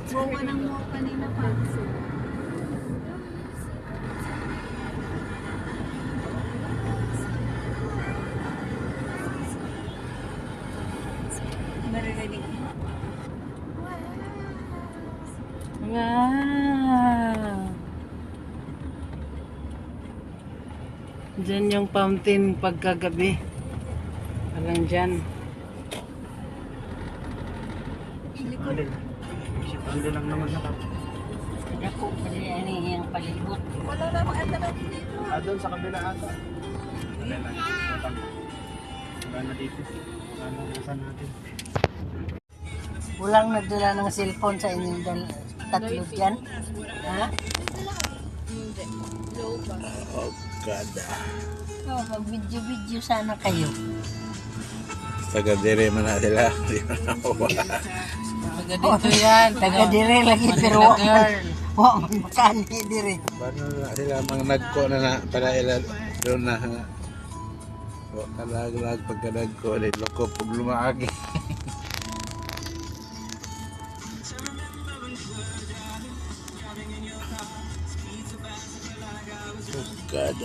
Buka ng mo kanina pa. Maririnig mo. Wow! Diyan yung fountain pagkagabi. Parang dyan. Likod. Hindi lang naman na kap. Ako, pali yung palibot. Wala namang ata dito. Doon sa kabila ata. Kabila. Wala na dito. Wala na nasa natin. Walang nagdala ng cellphone sa inyong tatlo dyan. Ha? Hindi. Low pa. Oh God. Oh, mag-video-video sana kayo. Taga-dire man na sila. Hindi man nakuha. Taga dito yan. Taga dire lagi pero wa man makani dire. Paano na sila mga nagko na para ila doon na. Kalag-lag pagka-nagko. Loko pag lumaagi. God.